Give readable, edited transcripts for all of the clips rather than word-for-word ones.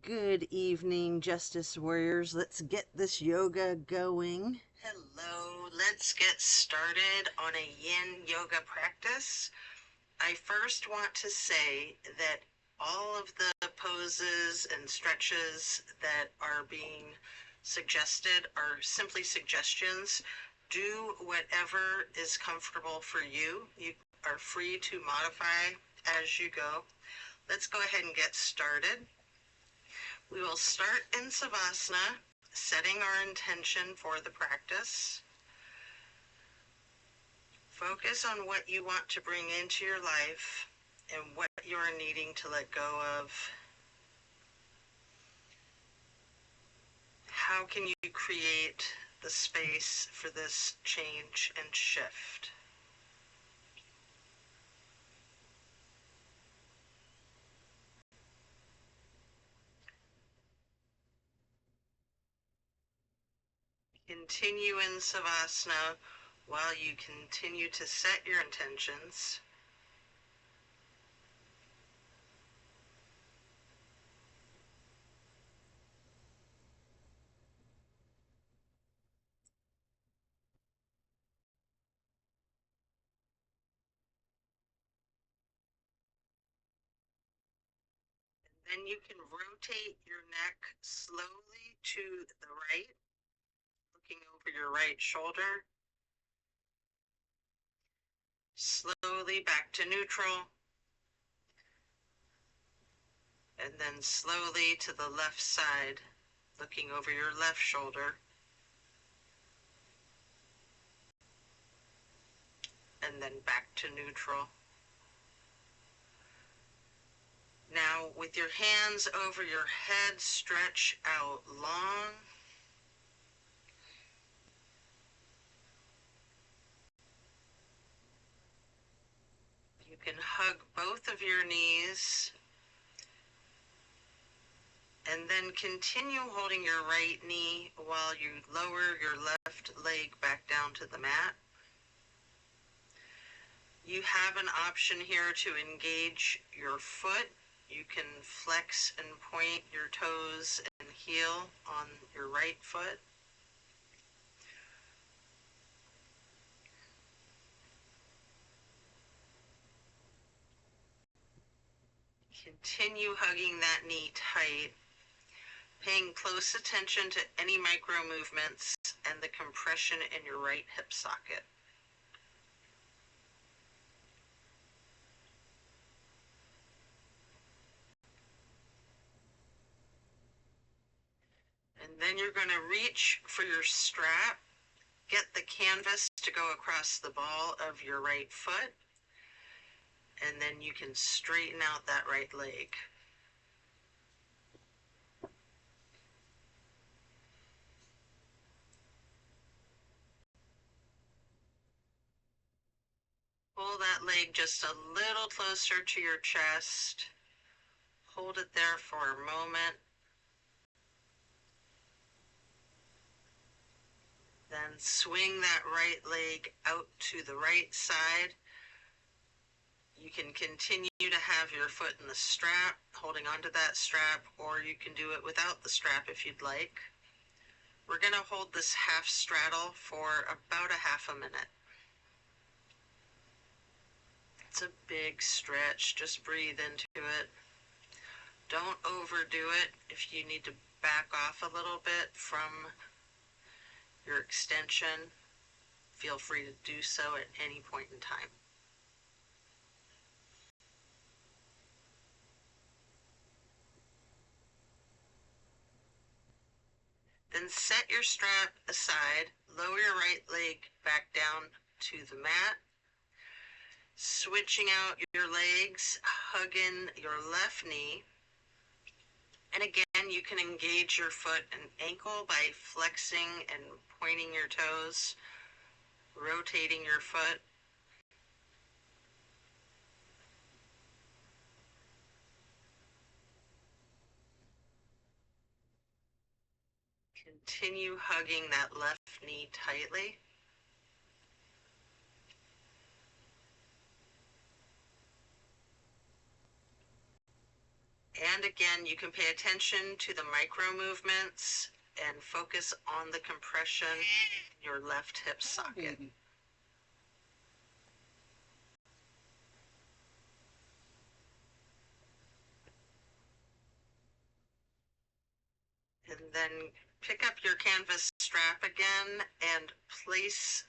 Good evening, Justice Warriors. Let's get this yoga going. Hello, let's get started on a yin yoga practice. I first want to say that all of the poses and stretches that are being suggested are simply suggestions. Do whatever is comfortable for you. You are free to modify as you go. Let's go ahead and get started. We will start in Savasana, setting our intention for the practice. Focus on what you want to bring into your life and what you are needing to let go of. How can you create the space for this change and shift? Continue in Savasana while you continue to set your intentions. Then you can rotate your neck slowly to the right, looking over your right shoulder. Slowly back to neutral. And then slowly to the left side, looking over your left shoulder. And then back to neutral. Now, with your hands over your head, stretch out long. You can hug both of your knees. And then continue holding your right knee while you lower your left leg back down to the mat. You have an option here to engage your foot. You can flex and point your toes and heel on your right foot. Continue hugging that knee tight, paying close attention to any micro movements and the compression in your right hip socket. And then you're going to reach for your strap, get the canvas to go across the ball of your right foot, and then you can straighten out that right leg. Pull that leg just a little closer to your chest. Hold it there for a moment. Then swing that right leg out to the right side. You can continue to have your foot in the strap, holding onto that strap, or you can do it without the strap if you'd like. We're going to hold this half straddle for about a half a minute. It's a big stretch. Just breathe into it. Don't overdo it. If you need to back off a little bit from your extension, feel free to do so at any point in time. Then set your strap aside, lower your right leg back down to the mat, switching out your legs, hugging your left knee. And again, you can engage your foot and ankle by flexing and pointing your toes, rotating your foot. Continue hugging that left knee tightly. And again, you can pay attention to the micro movements and focus on the compression in your left hip socket. And then pick up your canvas strap again and place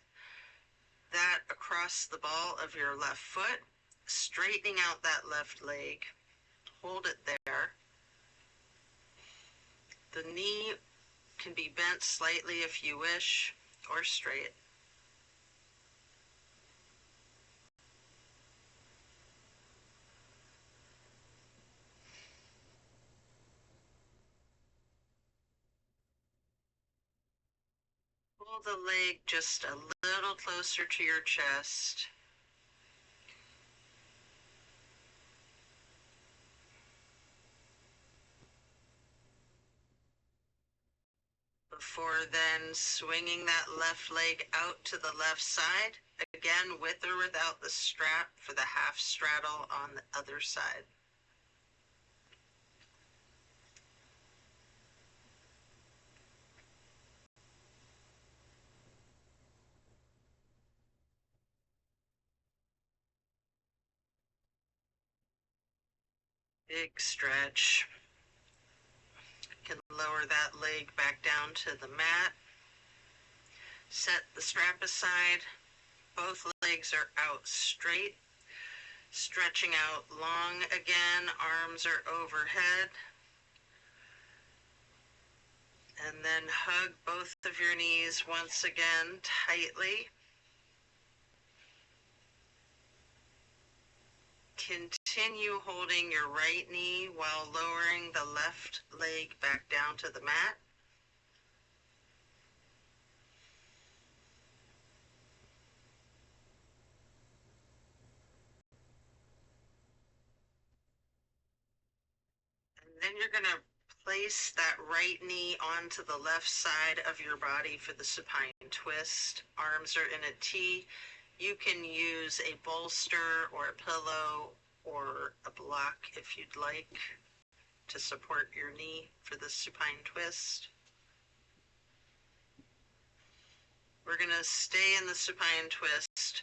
that across the ball of your left foot, straightening out that left leg. Hold it there. The knee can be bent slightly if you wish, or straight. Pull the leg just a little closer to your chest. Before then swinging that left leg out to the left side, again with or without the strap for the half straddle on the other side. Big stretch. You can lower that leg back down to the mat. Set the strap aside. Both legs are out straight. Stretching out long again, arms are overhead. And then hug both of your knees once again tightly. Continue holding your right knee while lowering the left leg back down to the mat. And then you're going to place that right knee onto the left side of your body for the supine twist. Arms are in a T. You can use a bolster or a pillow or a block if you'd like to support your knee for the supine twist. We're going to stay in the supine twist,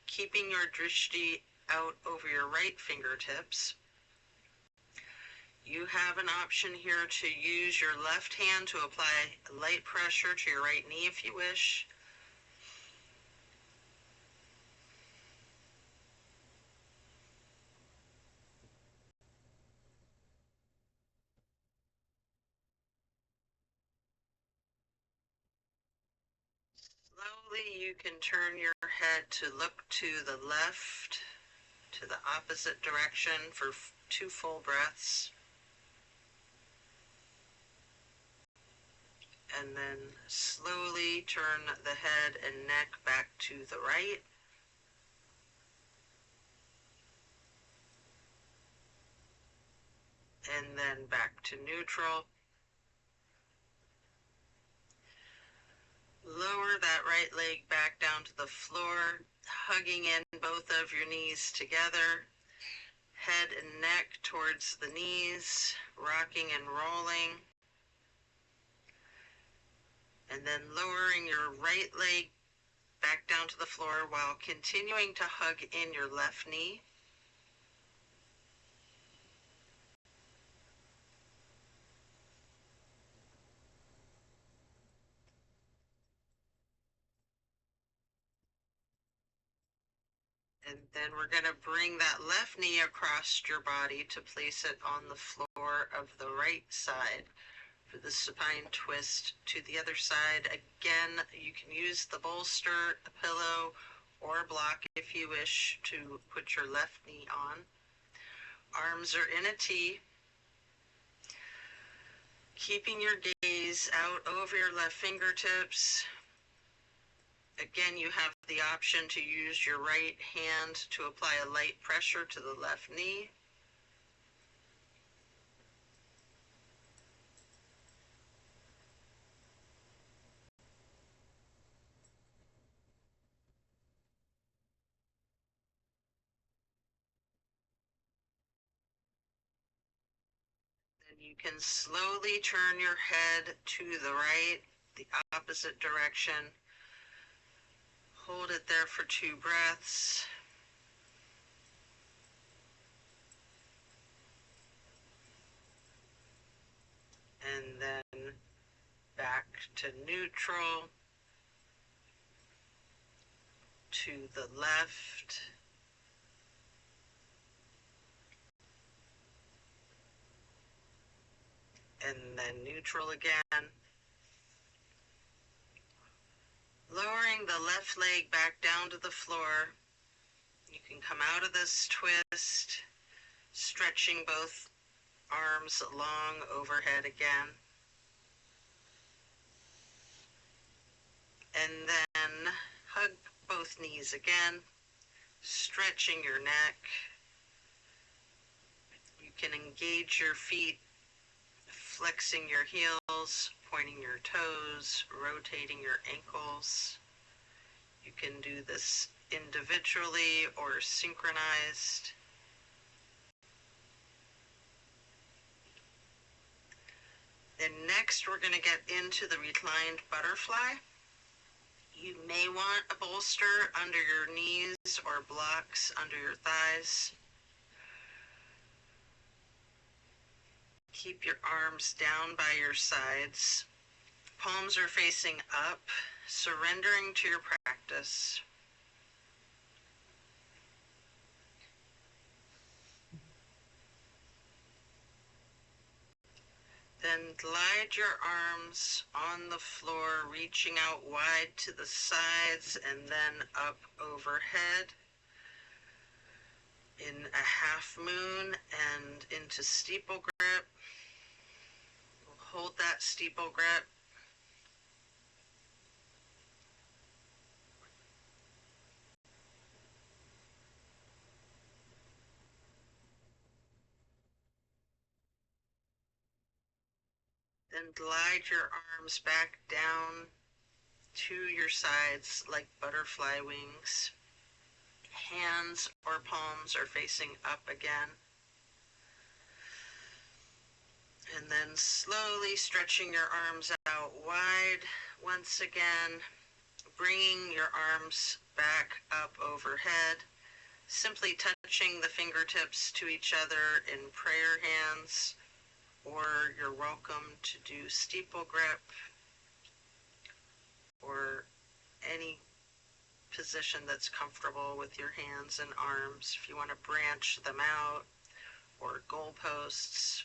keeping your drishti out over your right fingertips. You have an option here to use your left hand to apply light pressure to your right knee if you wish. Slowly you can turn your head to look to the left, to the opposite direction for 2 full breaths. And then slowly turn the head and neck back to the right. And then back to neutral. Lower that right leg back down to the floor, hugging in both of your knees together. Head and neck towards the knees, rocking and rolling. And then lowering your right leg back down to the floor while continuing to hug in your left knee. And then we're going to bring that left knee across your body to place it on the floor of the right side for the supine twist to the other side. Again, you can use the bolster, a pillow, or a block if you wish to put your left knee on. Arms are in a T. Keeping your gaze out over your left fingertips. Again, you have the option to use your right hand to apply a light pressure to the left knee. You can slowly turn your head to the right, the opposite direction. Hold it there for 2 breaths. And then back to neutral, to the left, and then neutral again. Lowering the left leg back down to the floor. You can come out of this twist, stretching both arms long overhead again. And then hug both knees again, stretching your neck. You can engage your feet, flexing your heels, pointing your toes, rotating your ankles. You can do this individually or synchronized. And next we're going to get into the reclined butterfly. You may want a bolster under your knees or blocks under your thighs. Keep your arms down by your sides. Palms are facing up, surrendering to your practice. Then glide your arms on the floor, reaching out wide to the sides and then up overhead in a half moon and into steeple grip. Hold that steeple grip. Then glide your arms back down to your sides like butterfly wings. Hands or palms are facing up again. And then slowly stretching your arms out wide once again, bringing your arms back up overhead, simply touching the fingertips to each other in prayer hands, or you're welcome to do steeple grip or any position that's comfortable with your hands and arms. If you want to branch them out, or goalposts.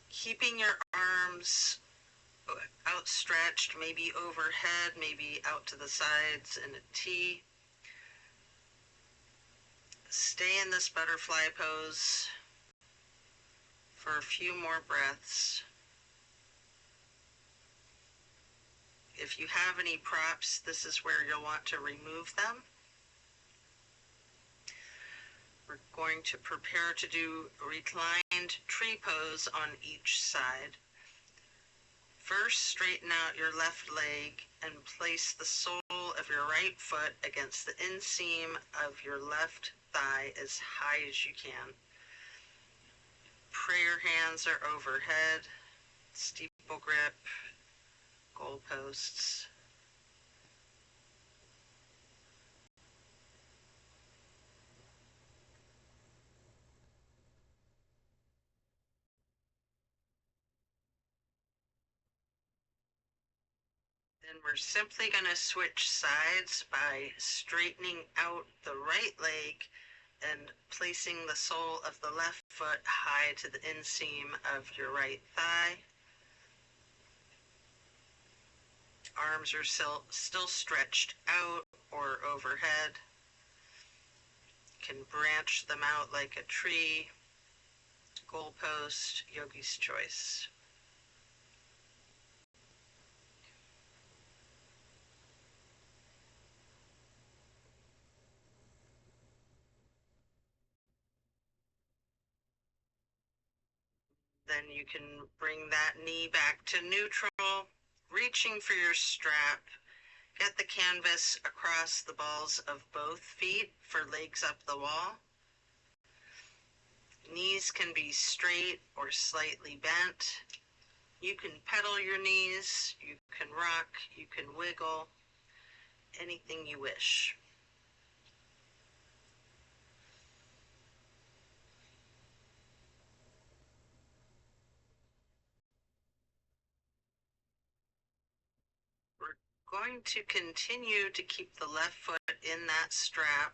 Keeping your arms outstretched, maybe overhead, maybe out to the sides in a T. Stay in this butterfly pose for a few more breaths. If you have any props, this is where you'll want to remove them. We're going to prepare to do reclined tree pose on each side. First, straighten out your left leg and place the sole of your right foot against the inseam of your left thigh as high as you can. Prayer hands are overhead, steeple grip, goalposts. Then we're simply going to switch sides by straightening out the right leg and placing the sole of the left foot high to the inseam of your right thigh. Arms are still stretched out or overhead. Can branch them out like a tree, goalpost, yogi's choice. Then you can bring that knee back to neutral, reaching for your strap. Get the canvas across the balls of both feet for legs up the wall. Knees can be straight or slightly bent. You can pedal your knees, you can rock, you can wiggle, anything you wish. We're going to continue to keep the left foot in that strap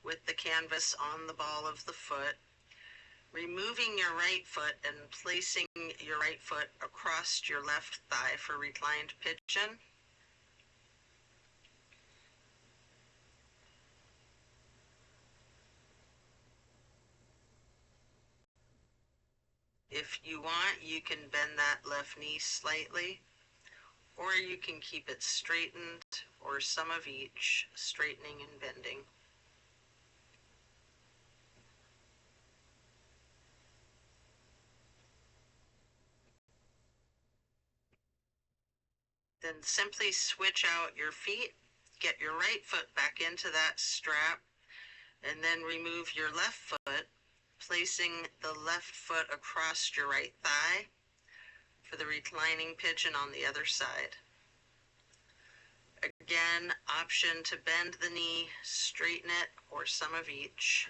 with the canvas on the ball of the foot, removing your right foot and placing your right foot across your left thigh for reclined pigeon. If you want, you can bend that left knee slightly, or you can keep it straightened, or some of each, straightening and bending. Then simply switch out your feet, get your right foot back into that strap, and then remove your left foot, placing the left foot across your right thigh for the reclining pigeon on the other side. Again, option to bend the knee, straighten it, or some of each.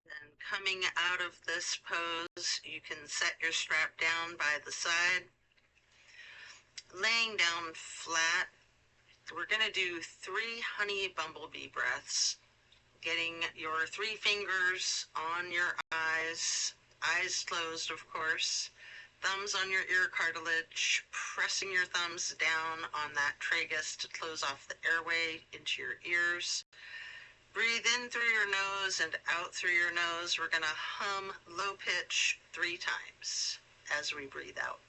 Then coming out of this pose, you can set your strap down by the side, laying down flat. We're going to do 3 honey bumblebee breaths, getting your 3 fingers on your eyes closed, of course, thumbs on your ear cartilage, pressing your thumbs down on that tragus to close off the airway into your ears. Breathe in through your nose and out through your nose. We're going to hum low pitch 3 times as we breathe out.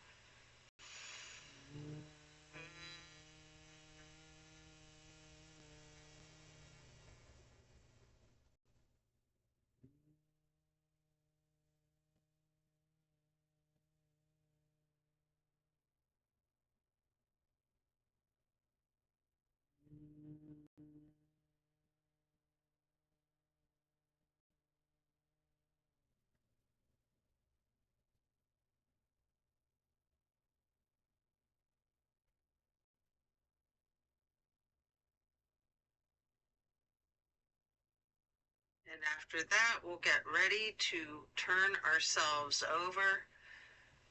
And after that, we'll get ready to turn ourselves over.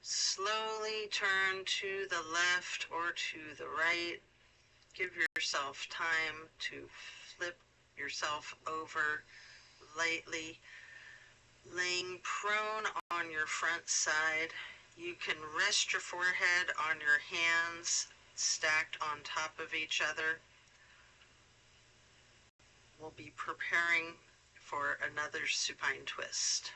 Slowly turn to the left or to the right. Give yourself time to flip yourself over lightly. Laying prone on your front side, you can rest your forehead on your hands stacked on top of each other. We'll be preparing for another supine twist.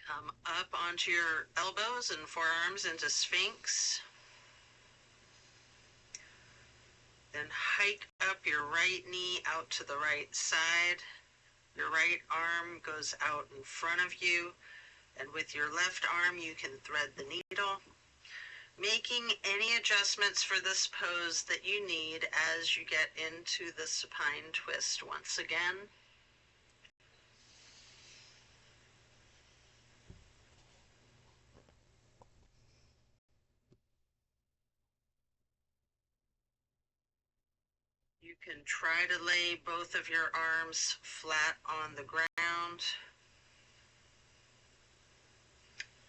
Come up onto your elbows and forearms into Sphinx. Then hike up your right knee out to the right side. Your right arm goes out in front of you, and with your left arm you can thread the needle, making any adjustments for this pose that you need as you get into the supine twist once again. You can try to lay both of your arms flat on the ground,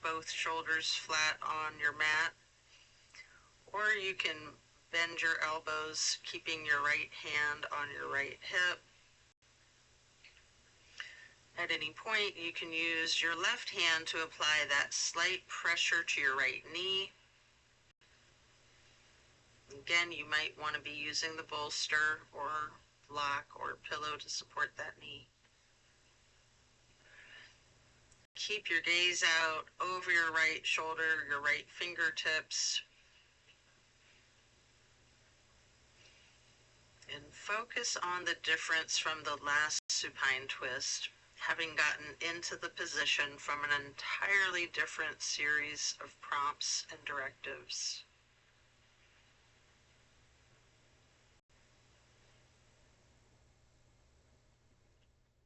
both shoulders flat on your mat, or you can bend your elbows, keeping your right hand on your right hip. At any point, you can use your left hand to apply that slight pressure to your right knee. Again, you might want to be using the bolster or block or pillow to support that knee. Keep your gaze out over your right shoulder, your right fingertips, and focus on the difference from the last supine twist, having gotten into the position from an entirely different series of prompts and directives.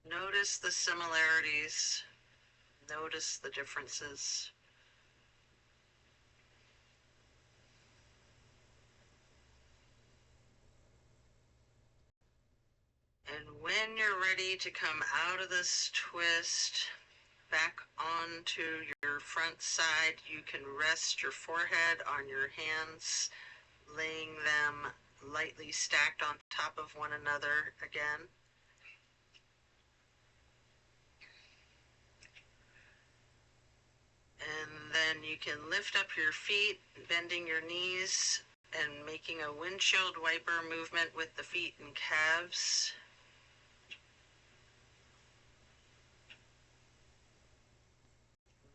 Notice the similarities, notice the differences. And when you're ready to come out of this twist, back onto your front side, you can rest your forehead on your hands, laying them lightly stacked on top of one another again. And then you can lift up your feet, bending your knees and making a windshield wiper movement with the feet and calves.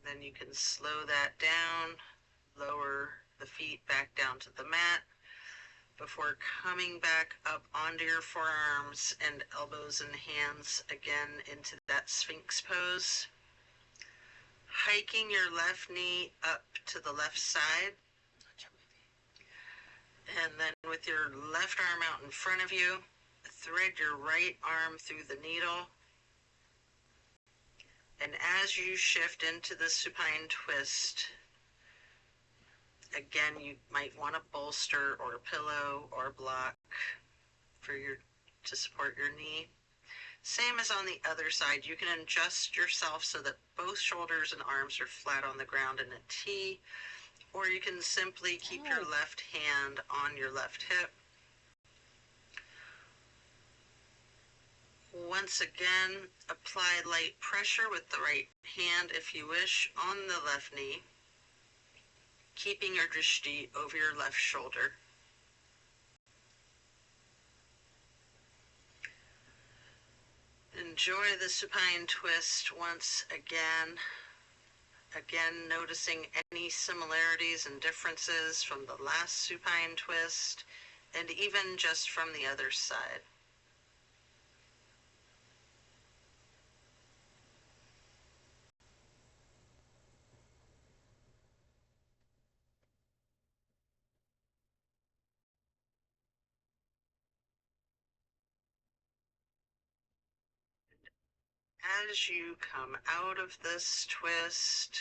Then you can slow that down, lower the feet back down to the mat before coming back up onto your forearms and elbows and hands again into that Sphinx pose. Hiking your left knee up to the left side. And then with your left arm out in front of you, thread your right arm through the needle. And as you shift into the supine twist, again, you might want a bolster or a pillow or a block to support your knee. Same as on the other side, you can adjust yourself so that both shoulders and arms are flat on the ground in a T, or you can simply keep your left hand on your left hip. Once again, apply light pressure with the right hand, if you wish, on the left knee, keeping your drishti over your left shoulder. Enjoy the supine twist once again. Again, noticing any similarities and differences from the last supine twist, and even just from the other side. As you come out of this twist,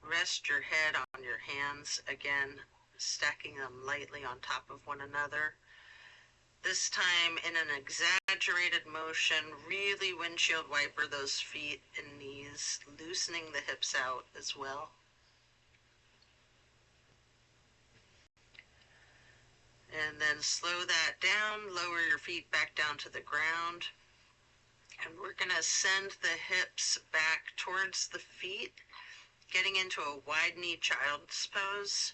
rest your head on your hands again, stacking them lightly on top of one another. This time in an exaggerated motion, really windshield wiper those feet and knees, loosening the hips out as well. And then slow that down, lower your feet back down to the ground. And we're going to send the hips back towards the feet, getting into a wide-kneed child's pose.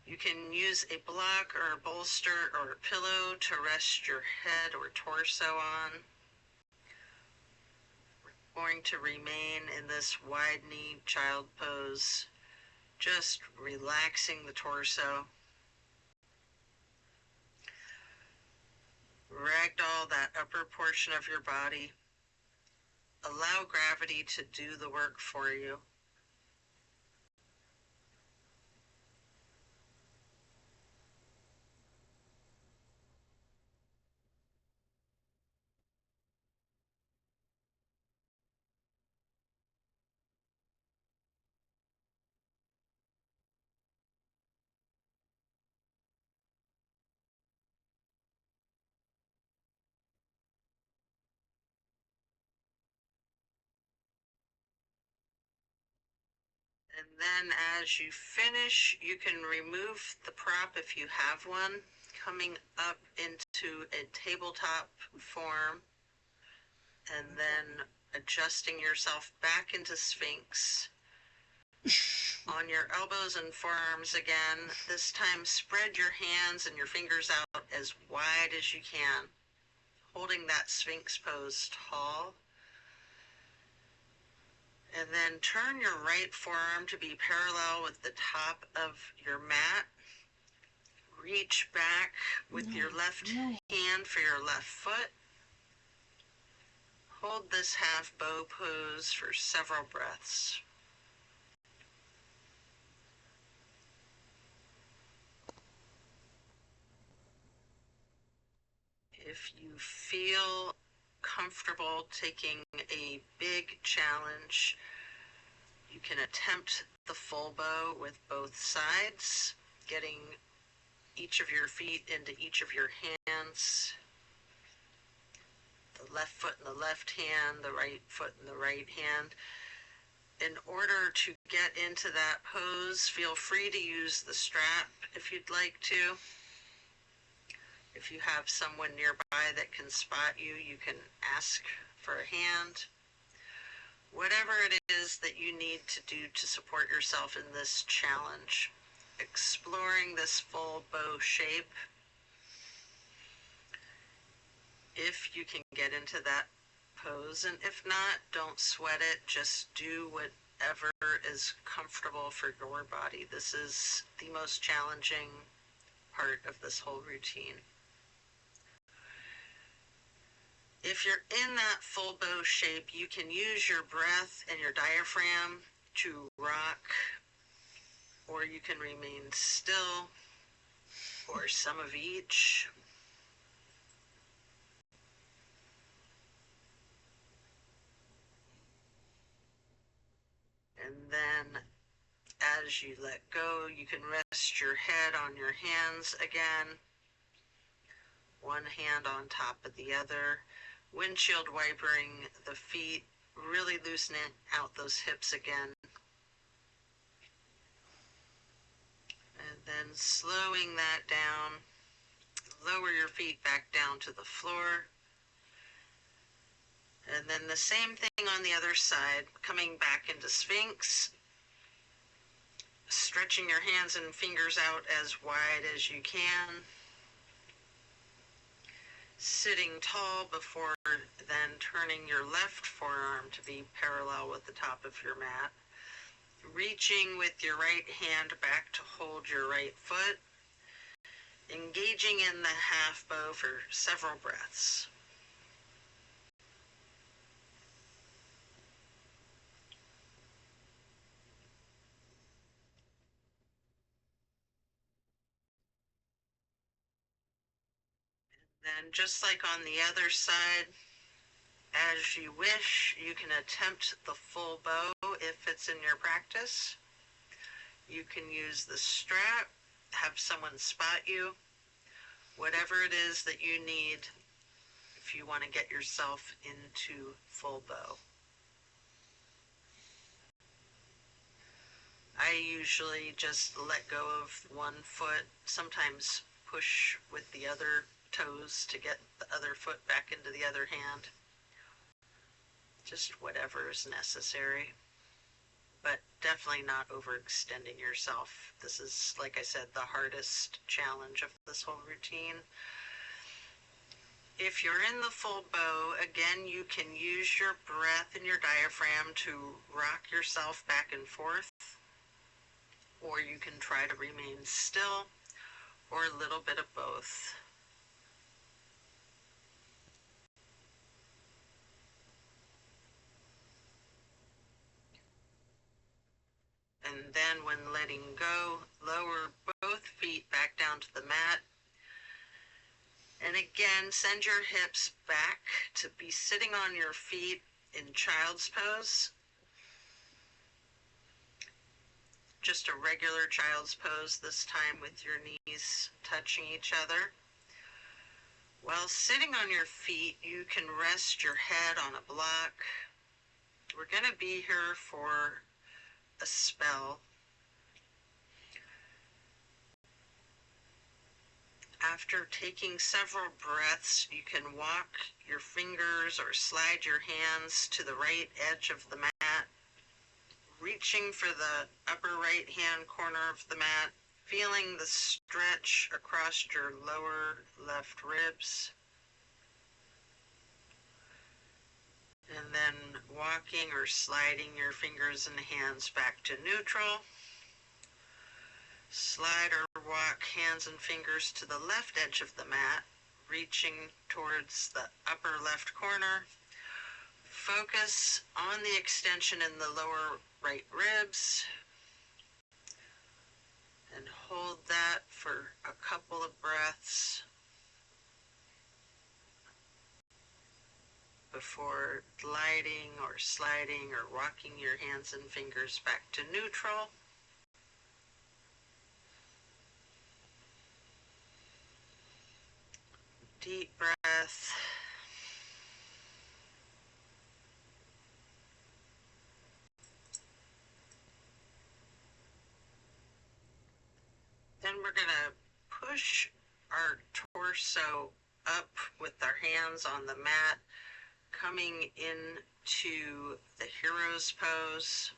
You can use a block or a bolster or a pillow to rest your head or torso on. We're going to remain in this wide-kneed child pose, just relaxing the torso. Ragdoll that upper portion of your body. Allow gravity to do the work for you. And then as you finish, you can remove the prop if you have one, coming up into a tabletop form, and then adjusting yourself back into Sphinx. On your elbows and forearms again, this time spread your hands and your fingers out as wide as you can, holding that Sphinx pose tall. And then turn your right forearm to be parallel with the top of your mat. Reach back with your left hand for your left foot. Hold this half bow pose for several breaths. If you feel comfortable taking a big challenge, you can attempt the full bow with both sides, getting each of your feet into each of your hands, the left foot in the left hand, the right foot in the right hand. In order to get into that pose, feel free to use the strap if you'd like to. If you have someone nearby that can spot you, you can ask for a hand. Whatever it is that you need to do to support yourself in this challenge, exploring this full bow shape. If you can get into that pose, and if not, don't sweat it. Just do whatever is comfortable for your body. This is the most challenging part of this whole routine. If you're in that full bow shape, you can use your breath and your diaphragm to rock, or you can remain still, or some of each. And then as you let go, you can rest your head on your hands again, one hand on top of the other, windshield wipering the feet, really loosening out those hips again. And then slowing that down, lower your feet back down to the floor. And then the same thing on the other side, coming back into Sphinx, stretching your hands and fingers out as wide as you can, sitting tall before then turning your left forearm to be parallel with the top of your mat, reaching with your right hand back to hold your right foot, engaging in the half bow for several breaths. Then just like on the other side, as you wish, you can attempt the full bow if it's in your practice. You can use the strap, have someone spot you, whatever it is that you need if you want to get yourself into full bow. I usually just let go of one foot, sometimes push with the other toes to get the other foot back into the other hand. Just whatever is necessary, but definitely not overextending yourself. This is, like I said, the hardest challenge of this whole routine. If you're in the full bow, again, you can use your breath and your diaphragm to rock yourself back and forth, or you can try to remain still, or a little bit of both. And then when letting go, lower both feet back down to the mat. And again, send your hips back to be sitting on your feet in child's pose. Just a regular child's pose this time with your knees touching each other. While sitting on your feet, you can rest your head on a block. We're going to be here for a spell. After taking several breaths, you can walk your fingers or slide your hands to the right edge of the mat, reaching for the upper right hand corner of the mat, feeling the stretch across your lower left ribs. And then walking or sliding your fingers and hands back to neutral. Slide or walk hands and fingers to the left edge of the mat, reaching towards the upper left corner. Focus on the extension in the lower right ribs and hold that for a couple of breaths before gliding or sliding or walking your hands and fingers back to neutral. Deep breath. Then we're going to push our torso up with our hands on the mat, coming into the hero's pose.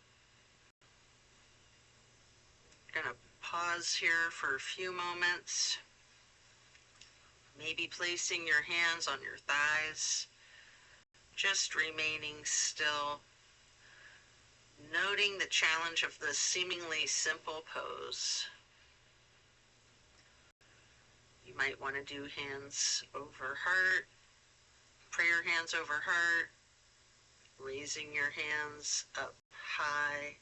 Going to pause here for a few moments, maybe placing your hands on your thighs, just remaining still, noting the challenge of this seemingly simple pose. You might want to do hands over heart, prayer hands over heart, raising your hands up high,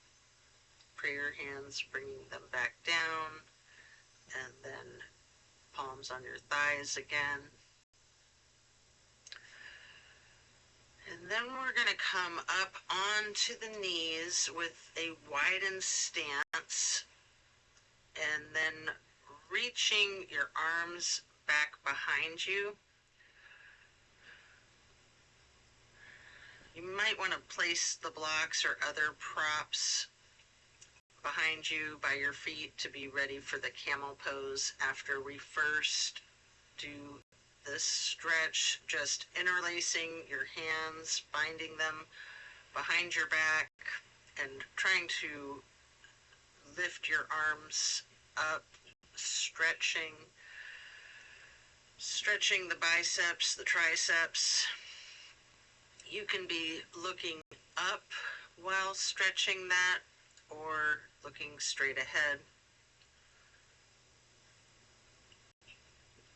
prayer hands bringing them back down, and then palms on your thighs again. And then we're going to come up onto the knees with a widened stance, and then reaching your arms back behind you. You might want to place the blocks or other props behind you by your feet to be ready for the camel pose after we first do this stretch, just interlacing your hands, binding them behind your back, and trying to lift your arms up, stretching the biceps, the triceps. You can be looking up while stretching that, or looking straight ahead.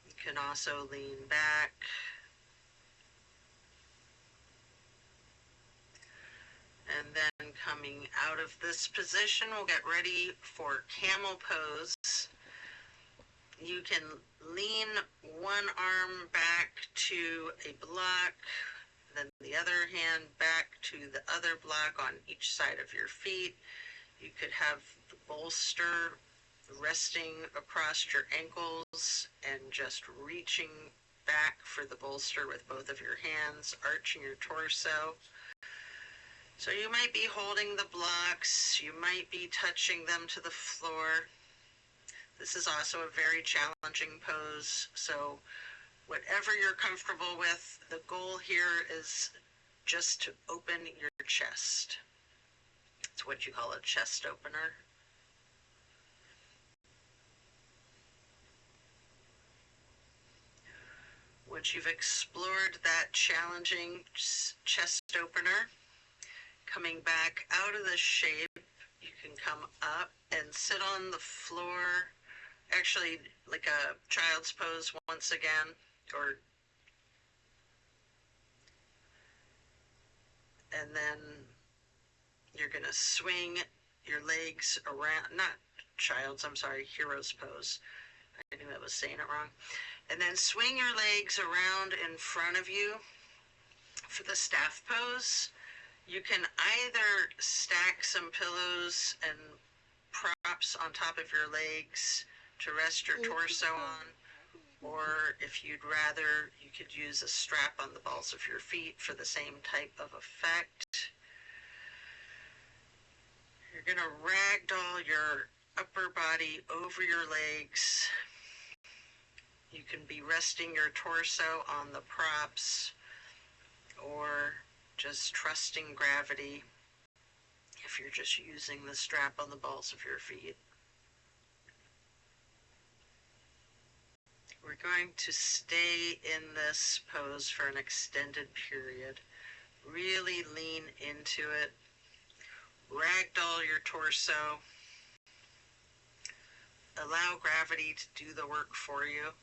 You can also lean back. And then coming out of this position, we'll get ready for camel pose. You can lean one arm back to a block, then the other hand back to the other block on each side of your feet. You could have the bolster resting across your ankles and just reaching back for the bolster with both of your hands, arching your torso. So you might be holding the blocks, you might be touching them to the floor. This is also a very challenging pose, so whatever you're comfortable with, the goal here is just to open your chest. It's what you call a chest opener. Once you've explored that challenging chest opener, coming back out of this shape, you can come up and sit on the floor, actually like a child's pose once again, and then you're going to swing your legs around, not child's, I'm sorry, hero's pose. I knew I was saying it wrong. And then swing your legs around in front of you for the staff pose. You can either stack some pillows and props on top of your legs to rest your torso on, or if you'd rather, you could use a strap on the balls of your feet for the same type of effect. You're going to ragdoll your upper body over your legs. You can be resting your torso on the props, or just trusting gravity if you're just using the strap on the balls of your feet. We're going to stay in this pose for an extended period. Really lean into it. Ragdoll your torso. Allow gravity to do the work for you.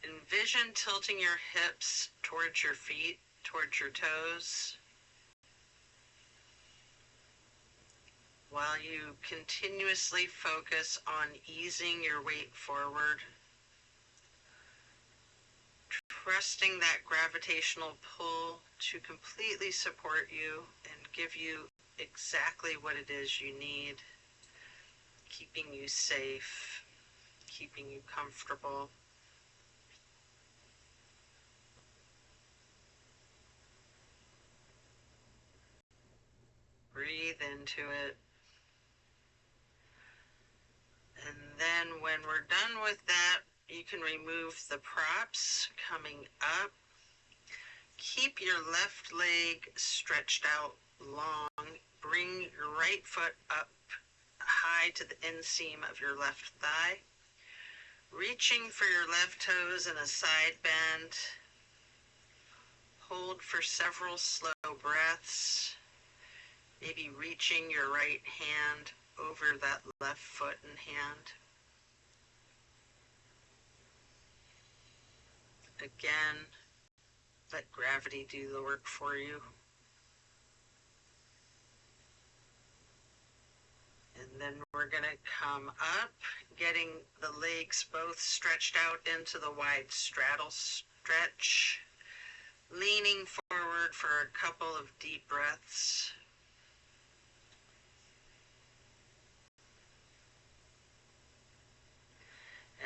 Envision tilting your hips towards your feet, towards your toes, while you continuously focus on easing your weight forward, trusting that gravitational pull to completely support you and give you exactly what it is you need, keeping you safe, keeping you comfortable. Breathe into it. And then when we're done with that, you can remove the props coming up. Keep your left leg stretched out long. Bring your right foot up high to the inseam of your left thigh. Reaching for your left toes in a side bend. Hold for several slow breaths. Maybe reaching your right hand over that left foot and hand. Again, let gravity do the work for you. And then we're going to come up, getting the legs both stretched out into the wide straddle stretch, leaning forward for a couple of deep breaths.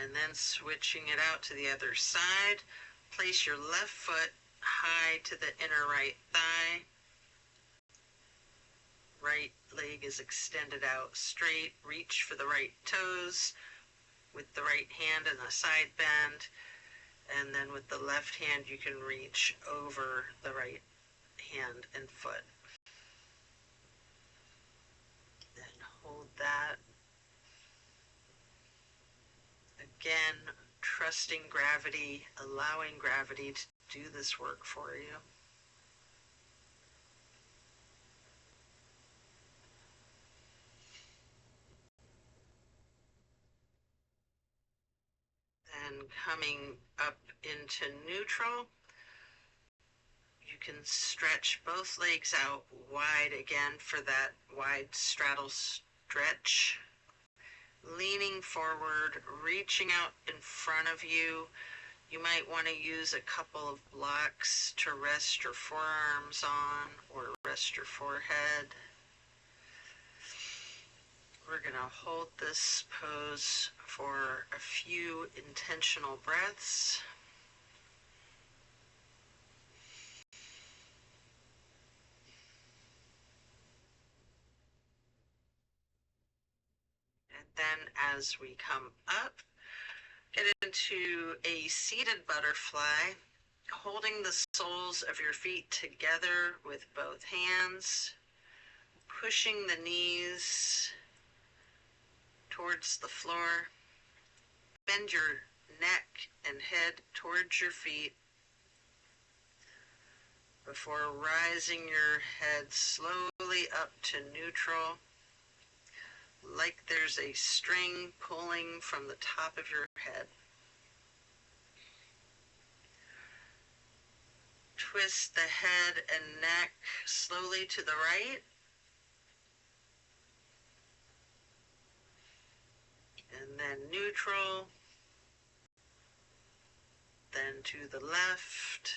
And then switching it out to the other side, place your left foot high to the inner right thigh. Right leg is extended out straight. Reach for the right toes with the right hand in a side bend. And then with the left hand, you can reach over the right hand and foot. And hold that. Again, trusting gravity, allowing gravity to do this work for you. And coming up into neutral, you can stretch both legs out wide again for that wide straddle stretch. Leaning forward, reaching out in front of you. You might want to use a couple of blocks to rest your forearms on or rest your forehead. We're going to hold this pose for a few intentional breaths. And then as we come up, get into a seated butterfly, holding the soles of your feet together with both hands, pushing the knees towards the floor. Bend your neck and head towards your feet before rising your head slowly up to neutral, like there's a string pulling from the top of your head. Twist the head and neck slowly to the right, and then neutral, then to the left,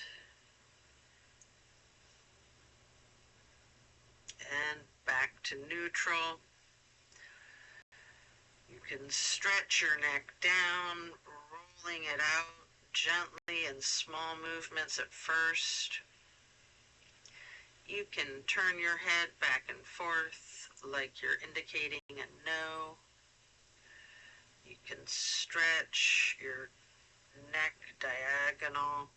and back to neutral. You can stretch your neck down, rolling it out gently in small movements at first. You can turn your head back and forth like you're indicating a no. You can stretch your neck diagonal,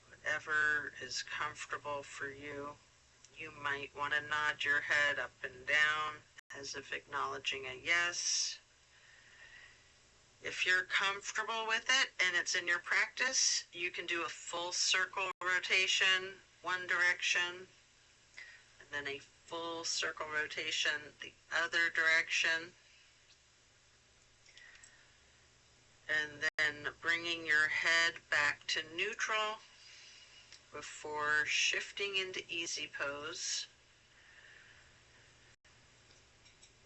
whatever is comfortable for you. You might want to nod your head up and down as if acknowledging a yes. If you're comfortable with it and it's in your practice, you can do a full circle rotation, one direction, and then a full circle rotation the other direction. And then bringing your head back to neutral before shifting into easy pose.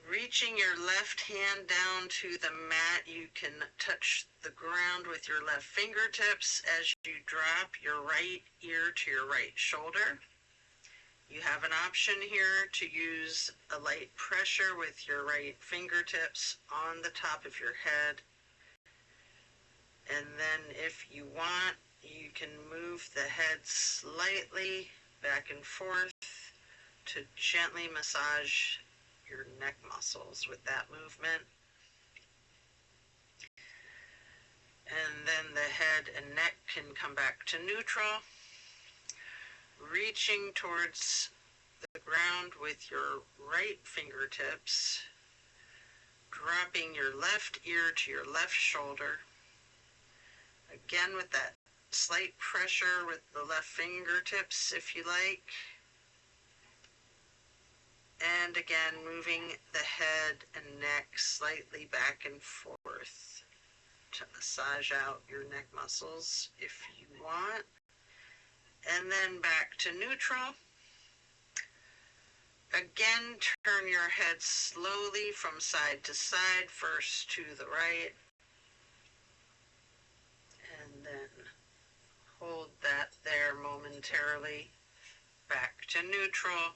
Reaching your left hand down to the mat, you can touch the ground with your left fingertips as you drop your right ear to your right shoulder. You have an option here to use a light pressure with your right fingertips on the top of your head. And then if you want, you can move the head slightly back and forth to gently massage your neck muscles with that movement. And then the head and neck can come back to neutral, reaching towards the ground with your right fingertips, dropping your left ear to your left shoulder. Again with that slight pressure with the left fingertips if you like. And again, moving the head and neck slightly back and forth to massage out your neck muscles if you want. And then back to neutral. Again, turn your head slowly from side to side, first to the right, and then hold that there momentarily, back to neutral,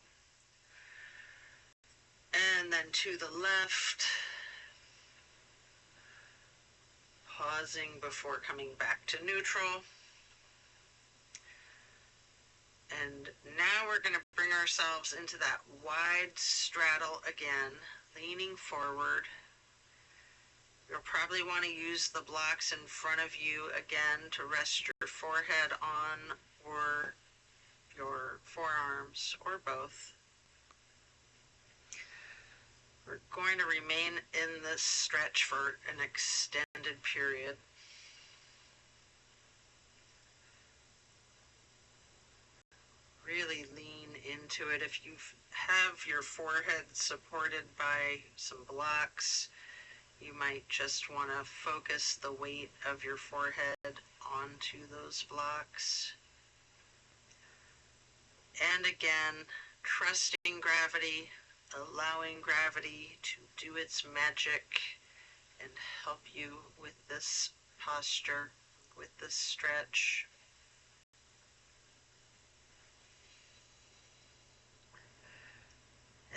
and then to the left, pausing before coming back to neutral. And now we're going to bring ourselves into that wide straddle again, leaning forward. You'll probably want to use the blocks in front of you again to rest your forehead on, or your forearms, or both. We're going to remain in this stretch for an extended period. Really lean into it. If you have your forehead supported by some blocks, you might just want to focus the weight of your forehead onto those blocks. And again, trusting gravity, allowing gravity to do its magic and help you with this posture, with this stretch.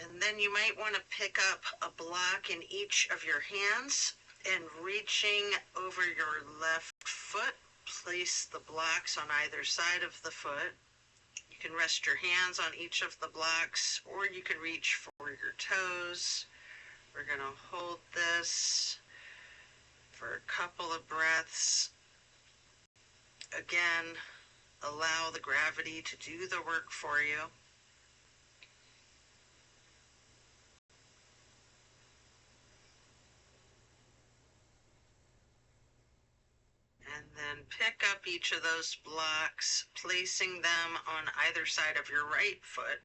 And then you might want to pick up a block in each of your hands and reaching over your left foot, place the blocks on either side of the foot. You can rest your hands on each of the blocks, or you can reach for your toes. We're going to hold this for a couple of breaths. Again, allow the gravity to do the work for you. And then pick up each of those blocks, placing them on either side of your right foot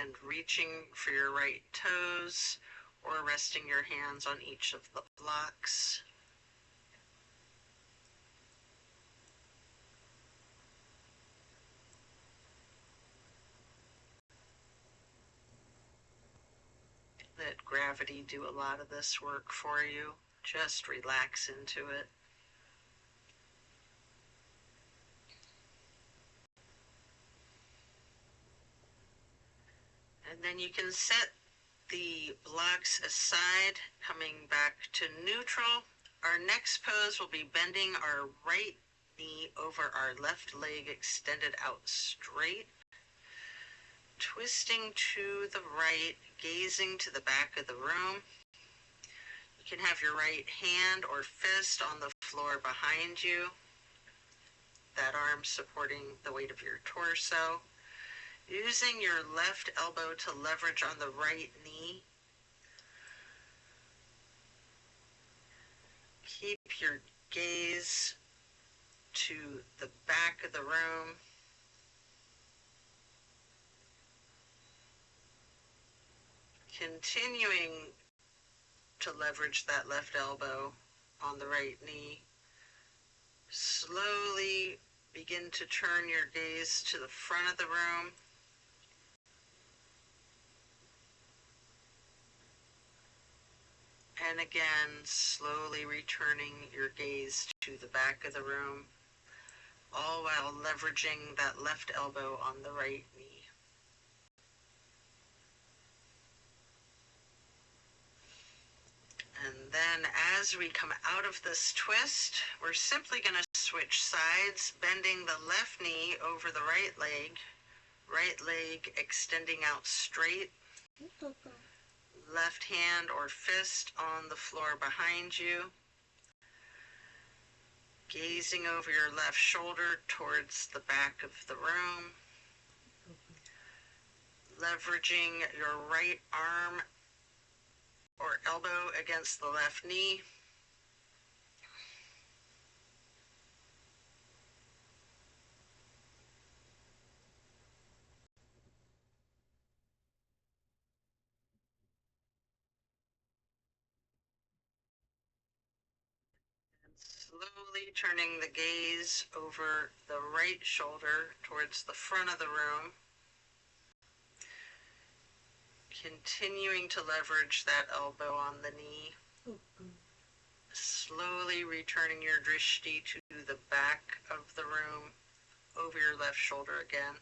and reaching for your right toes, or resting your hands on each of the blocks. Let gravity do a lot of this work for you. Just relax into it. And then you can set the blocks aside, coming back to neutral. Our next pose will be bending our right knee over our left leg extended out straight, twisting to the right, gazing to the back of the room. You can have your right hand or fist on the floor behind you, that arm supporting the weight of your torso. Using your left elbow to leverage on the right knee. Keep your gaze to the back of the room. Continuing to leverage that left elbow on the right knee. Slowly begin to turn your gaze to the front of the room. And again, slowly returning your gaze to the back of the room, all while leveraging that left elbow on the right knee. And then as we come out of this twist, we're simply going to switch sides, bending the left knee over the right leg extending out straight, left hand or fist on the floor behind you, gazing over your left shoulder towards the back of the room, leveraging your right arm or elbow against the left knee. Slowly turning the gaze over the right shoulder towards the front of the room. Continuing to leverage that elbow on the knee. Slowly returning your drishti to the back of the room, over your left shoulder again.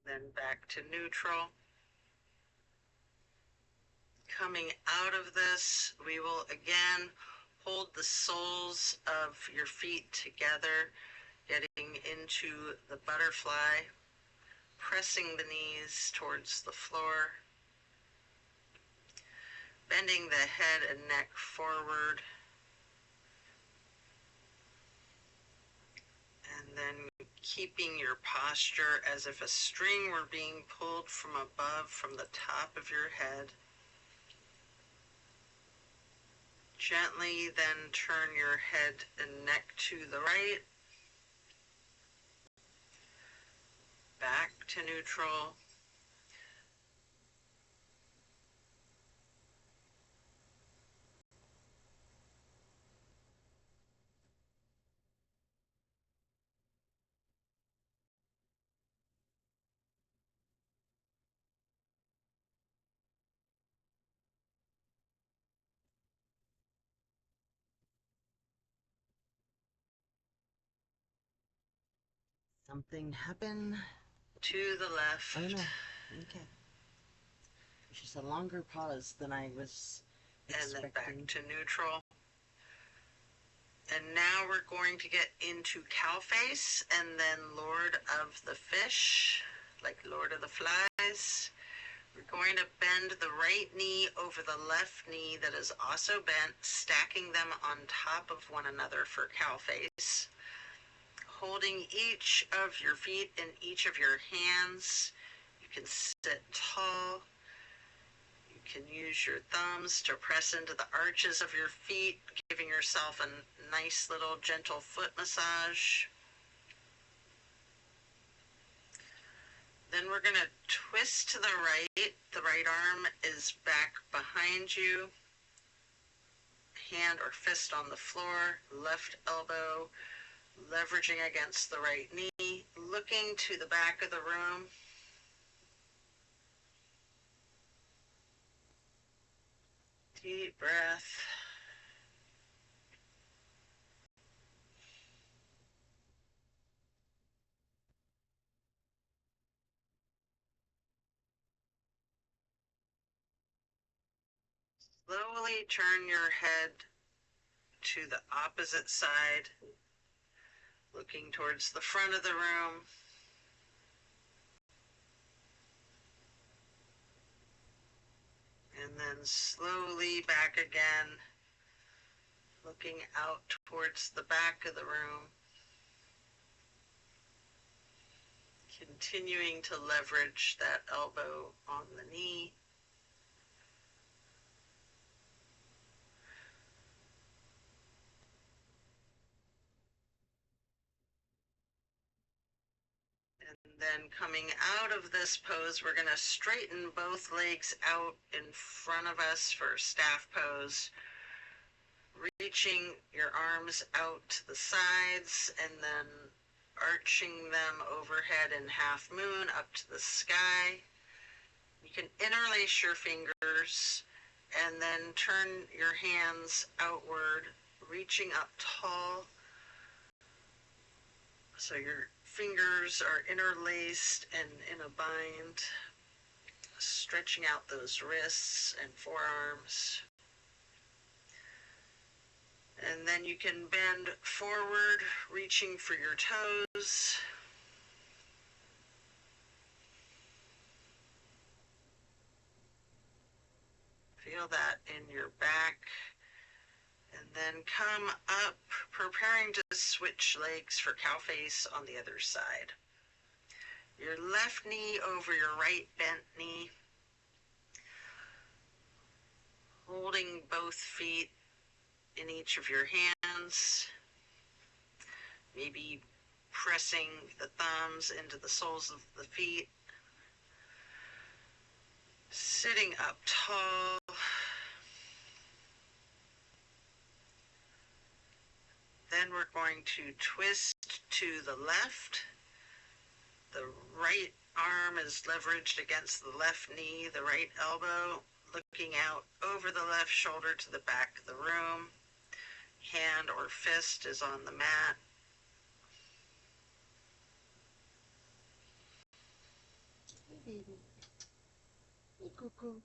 Then back to neutral. Coming out of this, we will again hold the soles of your feet together, getting into the butterfly, pressing the knees towards the floor, bending the head and neck forward, and then keeping your posture as if a string were being pulled from above, from the top of your head. Gently then turn your head and neck to the right, back to neutral. Something happened to the left. Oh no. Okay. It's just a longer pause than I was expecting. And then back to neutral. And now we're going to get into cow face and then Lord of the Fish, like Lord of the Flies. We're going to bend the right knee over the left knee that is also bent, stacking them on top of one another for cow face. Holding each of your feet in each of your hands. You can sit tall. You can use your thumbs to press into the arches of your feet, giving yourself a nice little gentle foot massage. Then we're going to twist to the right. The right arm is back behind you. Hand or fist on the floor, left elbow leveraging against the right knee, looking to the back of the room. Deep breath. Slowly turn your head to the opposite side, looking towards the front of the room. And then slowly back again, looking out towards the back of the room. Continuing to leverage that elbow on the knee. And then coming out of this pose, we're going to straighten both legs out in front of us for staff pose. Reaching your arms out to the sides and then arching them overhead in half moon up to the sky. You can interlace your fingers and then turn your hands outward, reaching up tall. So your fingers are interlaced and in a bind, stretching out those wrists and forearms. And then you can bend forward, reaching for your toes. Feel that in your back. And then come up, preparing to switch legs for cow face on the other side. Your left knee over your right bent knee. Holding both feet in each of your hands, maybe pressing the thumbs into the soles of the feet, sitting up tall, then we're going to twist to the left. The right arm is leveraged against the left knee, the right elbow looking out over the left shoulder to the back of the room. Hand or fist is on the mat. Hey, baby. Hey, Cuckoo.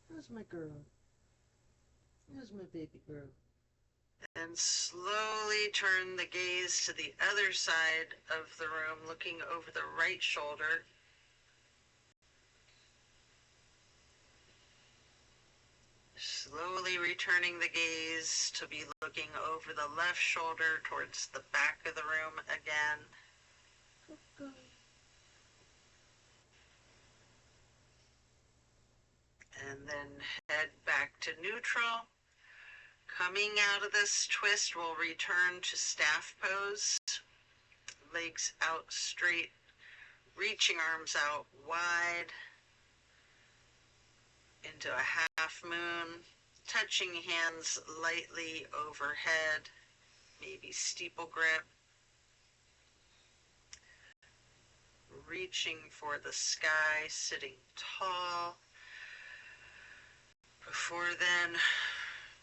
Where's my girl? Where's my baby girl? And slowly turn the gaze to the other side of the room, looking over the right shoulder. Slowly returning the gaze to be looking over the left shoulder towards the back of the room again. Cuckoo. And then head back to neutral. Coming out of this twist, we'll return to staff pose. Legs out straight, reaching arms out wide into a half moon, touching hands lightly overhead, maybe steeple grip. Reaching for the sky, sitting tall. Before then,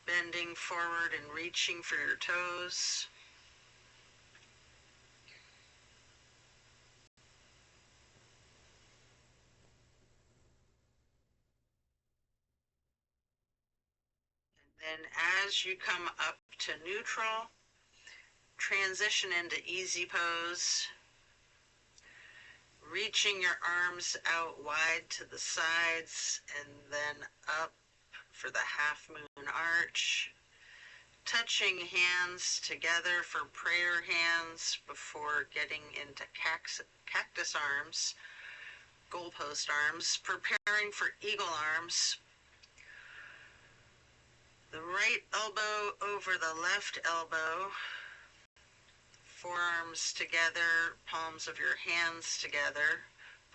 bending forward and reaching for your toes. And then as you come up to neutral, transition into easy pose. Reaching your arms out wide to the sides and then up for the half moon arch. Touching hands together for prayer hands before getting into cactus arms, goalpost arms, preparing for eagle arms. The right elbow over the left elbow, forearms together, palms of your hands together,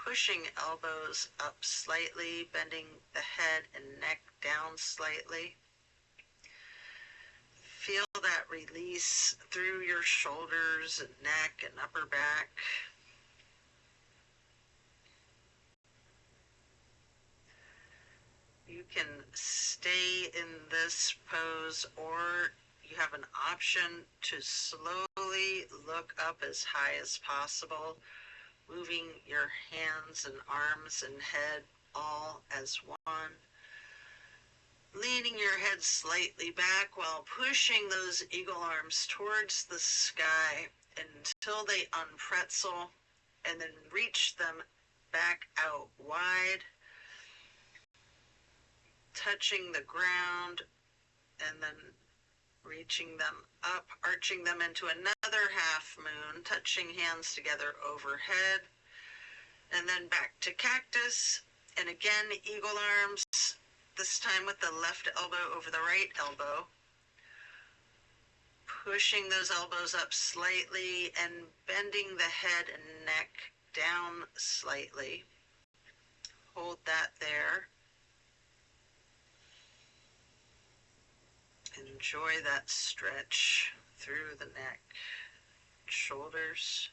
pushing elbows up slightly, bending the head and neck down slightly. Feel that release through your shoulders and neck and upper back. You can stay in this pose, or you have an option to slowly look up as high as possible, moving your hands and arms and head all as one. Leaning your head slightly back while pushing those eagle arms towards the sky until they unpretzel, and then reach them back out wide, touching the ground, and then reaching them up, arching them into another half moon, touching hands together overhead, And then back to cactus. And again, eagle arms, this time with the left elbow over the right elbow. Pushing those elbows up slightly and bending the head and neck down slightly. Hold that there. Enjoy that stretch through the neck, shoulders.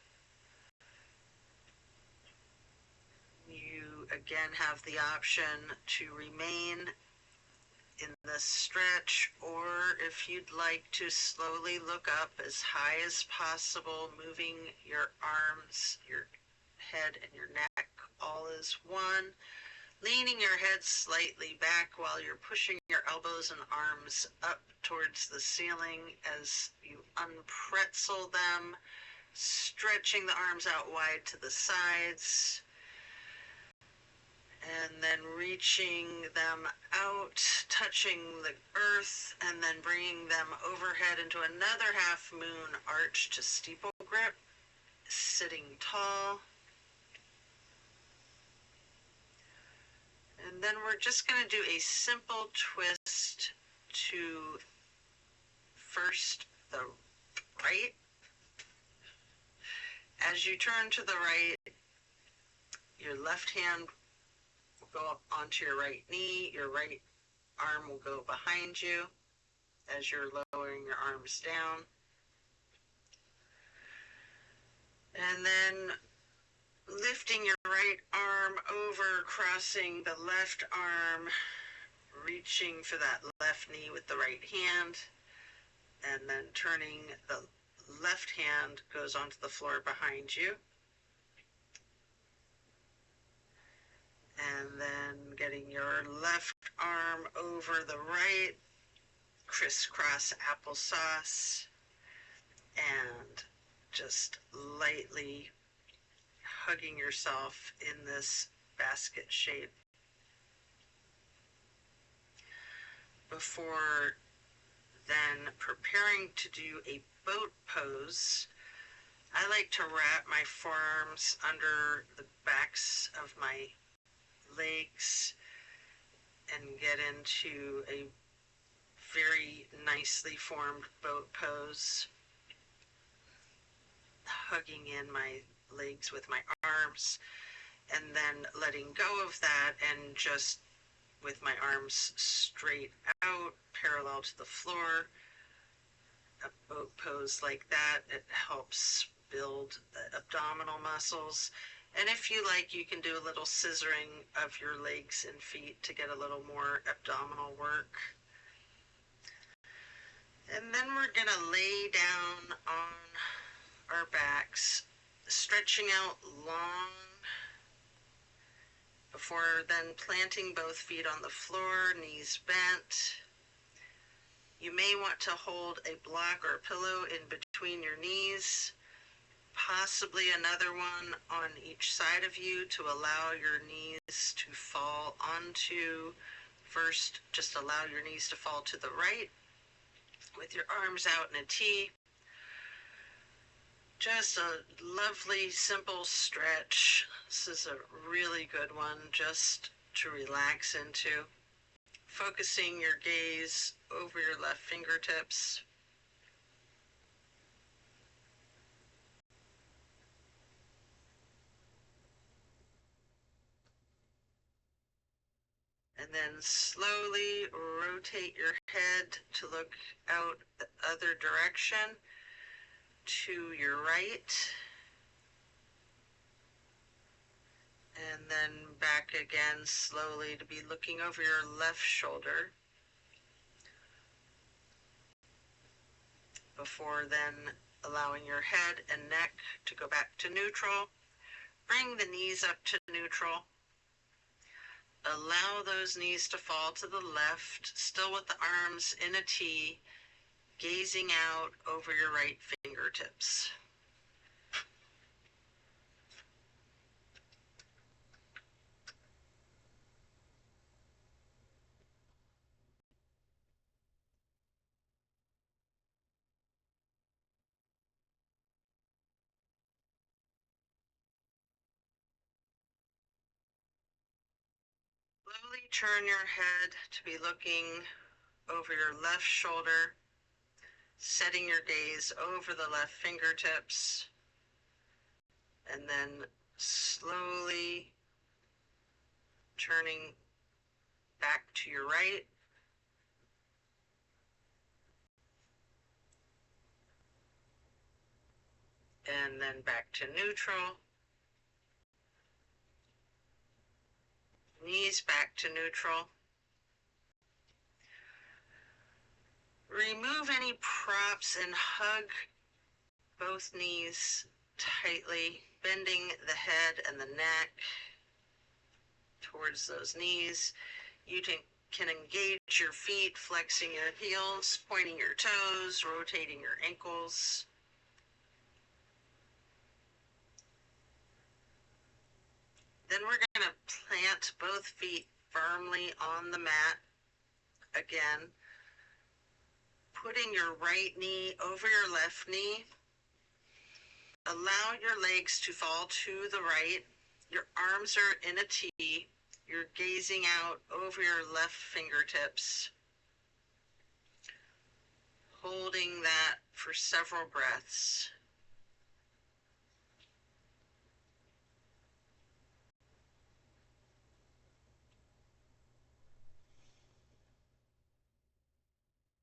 You again have the option to remain in this stretch, or if you'd like to slowly look up as high as possible, moving your arms, your head, and your neck all as one, leaning your head slightly back while you're pushing your elbows and arms up towards the ceiling as you unpretzel them, stretching the arms out wide to the sides, and then reaching them out, touching the earth, and then bringing them overhead into another half moon arch to steeple grip, sitting tall. And then we're just going to do a simple twist to first the right. As you turn to the right, your left hand will go up onto your right knee, your right arm will go behind you as you're lowering your arms down. And then lifting your right arm over, crossing the left arm, reaching for that left knee with the right hand, and then turning the left hand goes onto the floor behind you. And then getting your left arm over the right, crisscross applesauce, and just lightly hugging yourself in this basket shape. Before then preparing to do a boat pose, I like to wrap my forearms under the backs of my legs and get into a very nicely formed boat pose, hugging in my legs with my arms, and then letting go of that and just with my arms straight out, parallel to the floor. A boat pose like that, it helps build the abdominal muscles. And if you like, you can do a little scissoring of your legs and feet to get a little more abdominal work. And then we're gonna lay down on our backs, stretching out long, before then planting both feet on the floor, knees bent. You may want to hold a block or a pillow in between your knees, possibly another one on each side of you to allow your knees to fall onto. First, just allow your knees to fall to the right with your arms out in a T. Just a lovely, simple stretch. This is a really good one just to relax into. Focusing your gaze over your left fingertips. And then slowly rotate your head to look out the other direction to your right. And then back again slowly to be looking over your left shoulder. Before then allowing your head and neck to go back to neutral. Bring the knees up to neutral. Allow those knees to fall to the left, still with the arms in a T, gazing out over your right fingertips. Slowly turn your head to be looking over your left shoulder, setting your gaze over the left fingertips, and then slowly turning back to your right, and then back to neutral, knees back to neutral. Remove any props and hug both knees tightly, bending the head and the neck towards those knees. You can engage your feet, flexing your heels, pointing your toes, rotating your ankles. Then we're going to plant both feet firmly on the mat. Again, putting your right knee over your left knee. Allow your legs to fall to the right. Your arms are in a T. You're gazing out over your left fingertips, holding that for several breaths.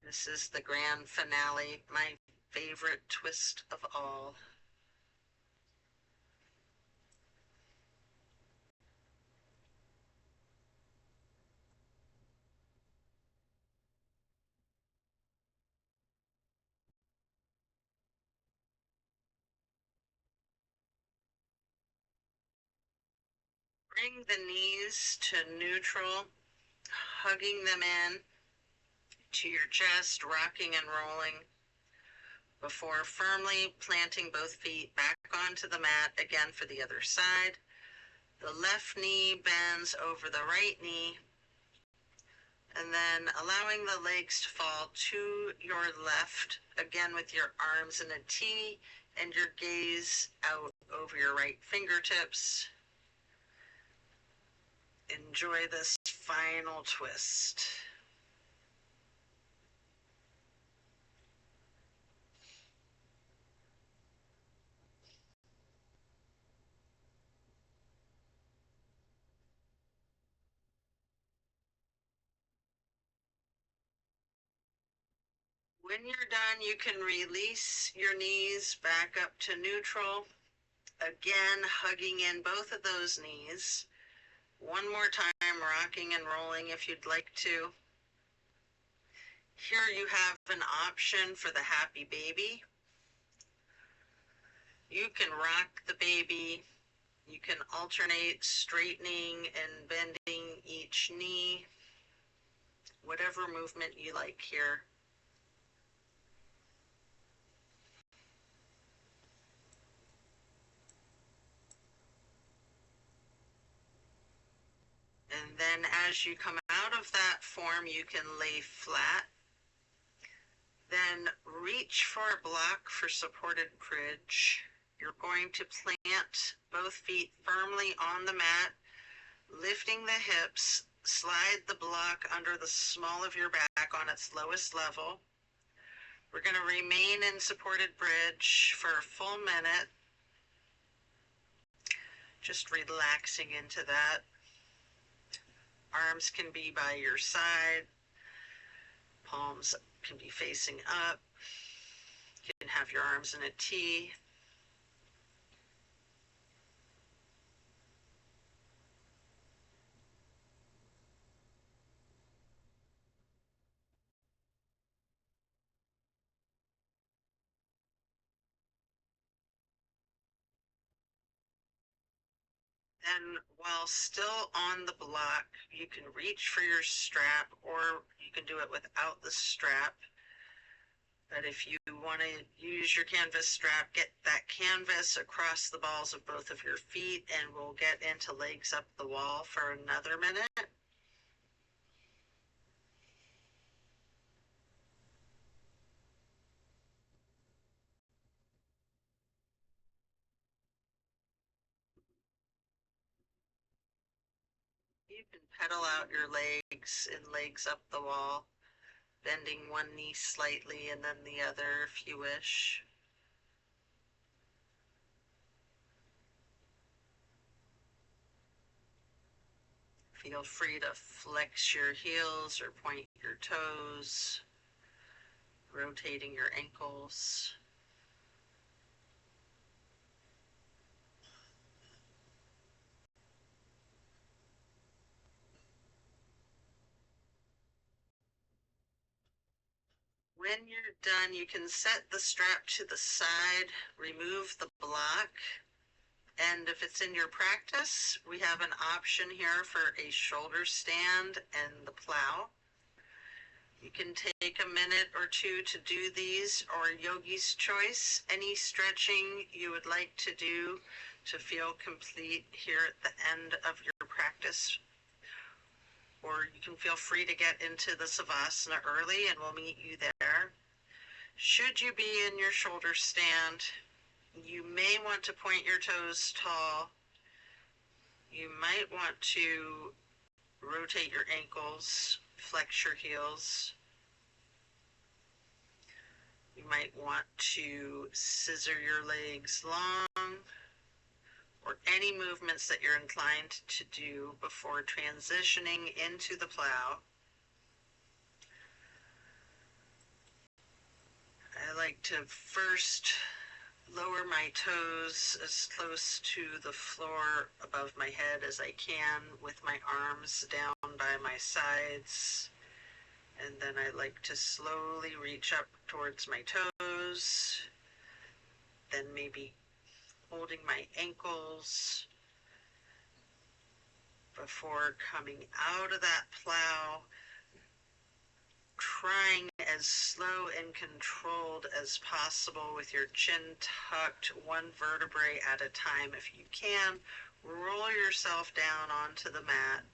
This is the grand finale, my favorite twist of all. Bring the knees to neutral, hugging them in to your chest, rocking and rolling, before firmly planting both feet back onto the mat again for the other side. The left knee bends over the right knee, and then allowing the legs to fall to your left, again with your arms in a T and your gaze out over your right fingertips. Enjoy this final twist. When you're done, you can release your knees back up to neutral. Again, hugging in both of those knees. One more time, rocking and rolling if you'd like to. Here you have an option for the happy baby. You can rock the baby. You can alternate straightening and bending each knee, whatever movement you like here. And then as you come out of that form, you can lay flat. Then reach for a block for supported bridge. You're going to plant both feet firmly on the mat, lifting the hips. Slide the block under the small of your back on its lowest level. We're going to remain in supported bridge for a full minute, just relaxing into that. Arms can be by your side. Palms can be facing up. You can have your arms in a T. Then while still on the block, you can reach for your strap, or you can do it without the strap. But if you want to use your canvas strap, get that canvas across the balls of both of your feet, and we'll get into legs up the wall for another minute. You can pedal out your legs and legs up the wall, bending one knee slightly and then the other if you wish. Feel free to flex your heels or point your toes, rotating your ankles. When you're done, you can set the strap to the side, remove the block, and if it's in your practice, we have an option here for a shoulder stand and the plow. You can take a minute or two to do these, or yogi's choice, any stretching you would like to do to feel complete here at the end of your practice. Or you can feel free to get into the Savasana early and we'll meet you there. Should you be in your shoulder stand, you may want to point your toes tall. You might want to rotate your ankles, flex your heels. You might want to scissor your legs long, or any movements that you're inclined to do before transitioning into the plow. I like to first lower my toes as close to the floor above my head as I can with my arms down by my sides. And then I like to slowly reach up towards my toes, then maybe holding my ankles before coming out of that plow, trying as slow and controlled as possible with your chin tucked, one vertebrae at a time. If you can, roll yourself down onto the mat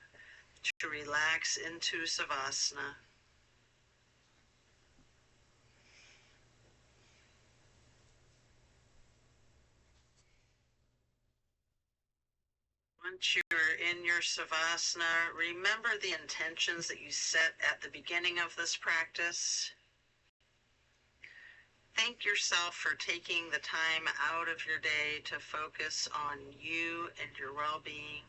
to relax into Savasana. Once you're in your Savasana, remember the intentions that you set at the beginning of this practice. Thank yourself for taking the time out of your day to focus on you and your well-being.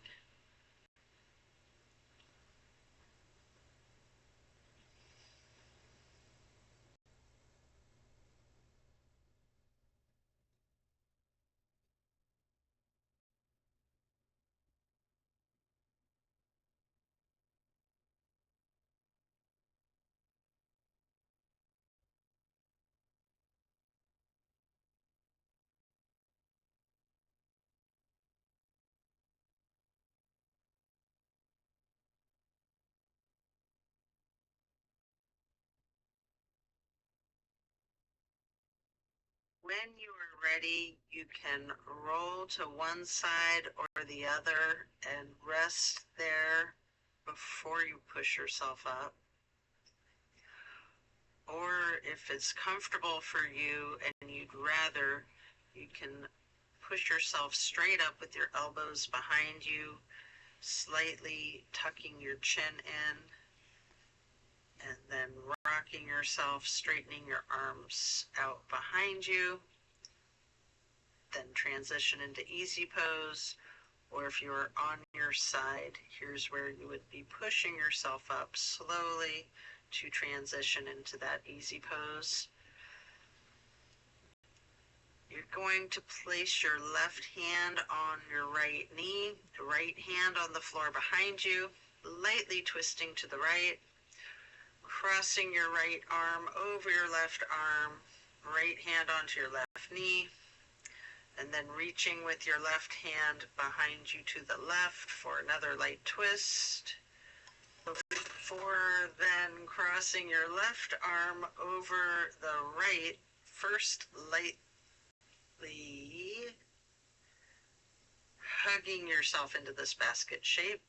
When you are ready, you can roll to one side or the other and rest there before you push yourself up. Or if it's comfortable for you and you'd rather, you can push yourself straight up with your elbows behind you, slightly tucking your chin in, and then rocking yourself, straightening your arms out behind you. Then transition into easy pose, or if you're on your side, here's where you would be pushing yourself up slowly to transition into that easy pose. You're going to place your left hand on your right knee, the right hand on the floor behind you, lightly twisting to the right, crossing your right arm over your left arm, right hand onto your left knee, and then reaching with your left hand behind you to the left for another light twist. Before then crossing your left arm over the right, first lightly hugging yourself into this basket shape.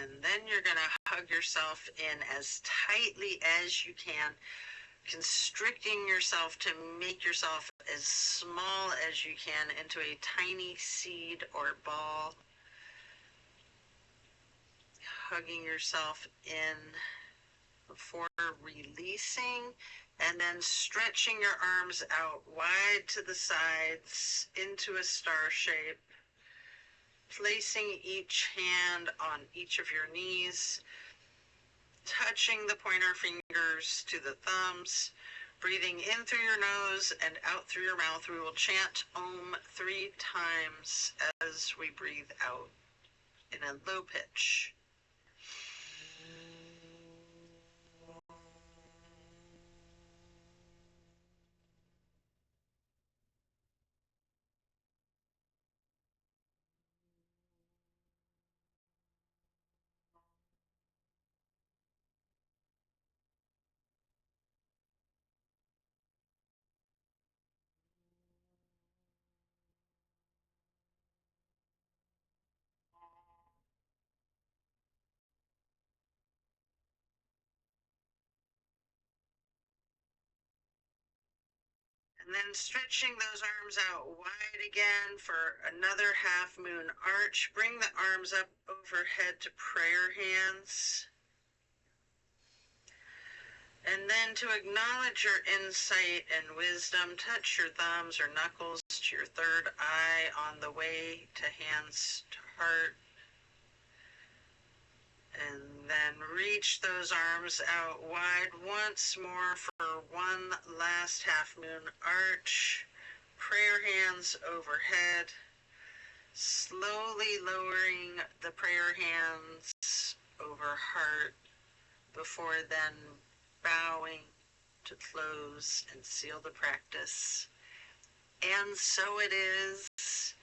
And then you're going to hug yourself in as tightly as you can, constricting yourself to make yourself as small as you can into a tiny seed or ball, hugging yourself in before releasing, and then stretching your arms out wide to the sides into a star shape, placing each hand on each of your knees, touching the pointer fingers to the thumbs, breathing in through your nose and out through your mouth. We will chant Om 3 times as we breathe out in a low pitch. And then stretching those arms out wide again for another half moon arch. Bring the arms up overhead to prayer hands. And then to acknowledge your insight and wisdom, touch your thumbs or knuckles to your third eye on the way to hands to heart. And then reach those arms out wide once more for one last half moon arch. Prayer hands overhead. Slowly lowering the prayer hands over heart before then bowing to close and seal the practice. And so it is.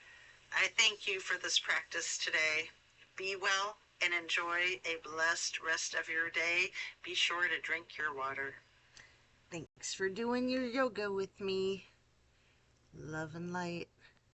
I thank you for this practice today. Be well and enjoy a blessed rest of your day. Be sure to drink your water. Thanks for doing your yoga with me. Love and light.